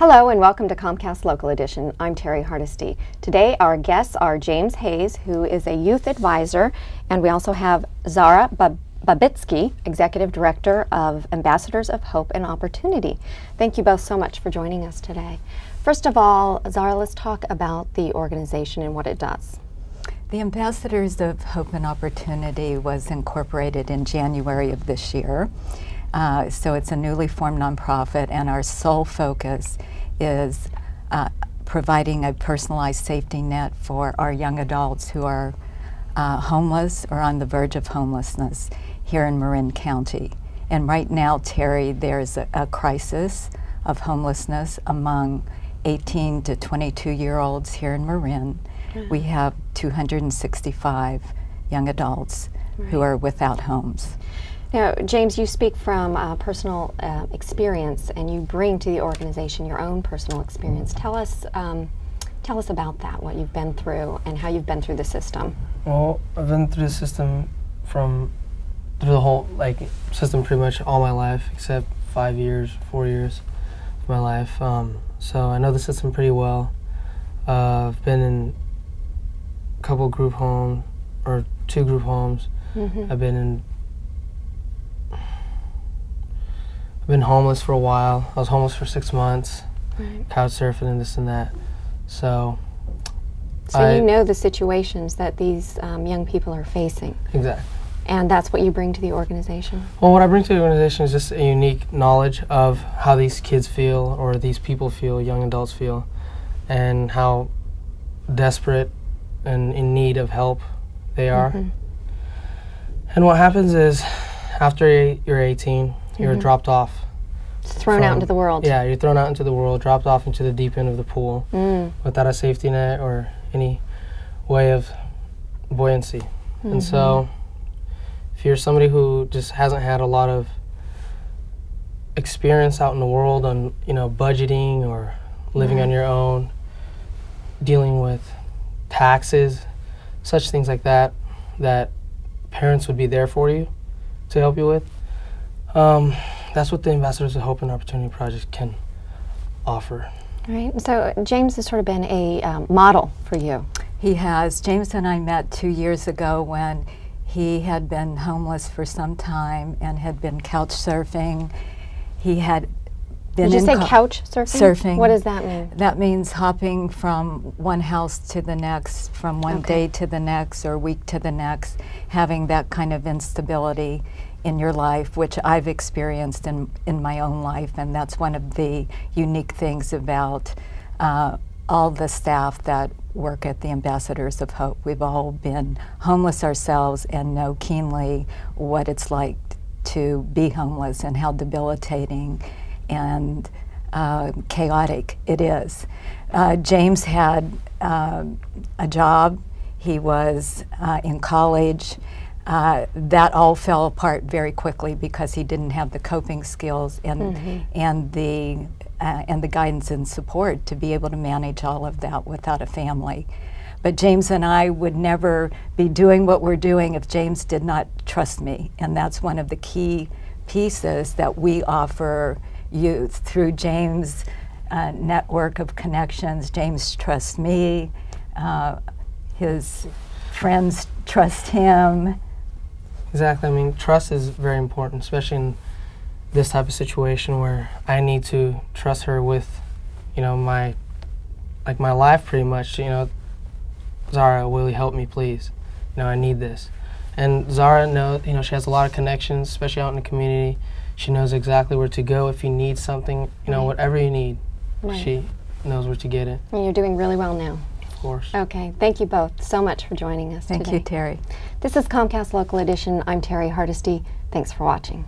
Hello and welcome to Comcast Local Edition. I'm Terry Hardesty. Today our guests are James Hayes, who is a youth advisor, and we also have Zara Babitzke, Executive Director of Ambassadors of Hope and Opportunity. Thank you both so much for joining us today. First of all, Zara, let's talk about the organization and what it does. The Ambassadors of Hope and Opportunity was incorporated in January of this year. So it's a newly formed nonprofit, and our sole focus is providing a personalized safety net for our young adults who are homeless or on the verge of homelessness here in Marin County. And right now, Terry, there's a crisis of homelessness among 18 to 22-year-olds here in Marin. We have 265 young adults who are without homes. Now, James, you speak from personal experience, and you bring to the organization your own personal experience. Tell us about that, what you've been through, and how you've been through the system. Well, I've been through the system through the whole system pretty much all my life, except 4 years of my life. So I know the system pretty well. I've been in a couple group homes, or 2 group homes. I've been homeless for a while. I was homeless for 6 months, couch surfing and this and that. So you know the situations that these young people are facing. Exactly. And that's what you bring to the organization? Well, what I bring to the organization is just a unique knowledge of how these kids feel, or these people feel, young adults feel, and how desperate and in need of help they are. And what happens is, after you're 18, you're dropped off. Thrown out into the world. Yeah, you're thrown out into the world, dropped off into the deep end of the pool without a safety net or any way of buoyancy. And so, if you're somebody who just hasn't had a lot of experience out in the world on, budgeting or living on your own, dealing with taxes, such things like that, that parents would be there for you to help you with. That's what the Ambassadors of Hope and Opportunity Project can offer. Right. So James has sort of been a model for you. He has. James and I met 2 years ago when he had been homeless for some time and had been couch surfing. He had been Did you say couch surfing? Surfing. What does that mean? That means hopping from one house to the next, from one day to the next, or week to the next, having that kind of instability in your life, which I've experienced in my own life, and that's one of the unique things about all the staff that work at the Ambassadors of Hope. We've all been homeless ourselves and know keenly what it's like to be homeless and how debilitating and chaotic it is. James had a job. He was in college. That all fell apart very quickly because he didn't have the coping skills and the guidance and support to be able to manage all of that without a family. But James and I would never be doing what we're doing if James did not trust me, and that's one of the key pieces that we offer youth through James' network of connections. James trusts me. His friends trust him. Exactly. I mean, trust is very important, especially in this type of situation where I need to trust her with, my life pretty much. Zara, will you help me, please? I need this. And Zara knows, she has a lot of connections, especially out in the community. She knows exactly where to go if you need something, whatever you need. She knows where to get it. And you're doing really well now. Of course. Okay, thank you both so much for joining us today. Thank you, Terry. This is Comcast Local Edition. I'm Terry Hardesty. Thanks for watching.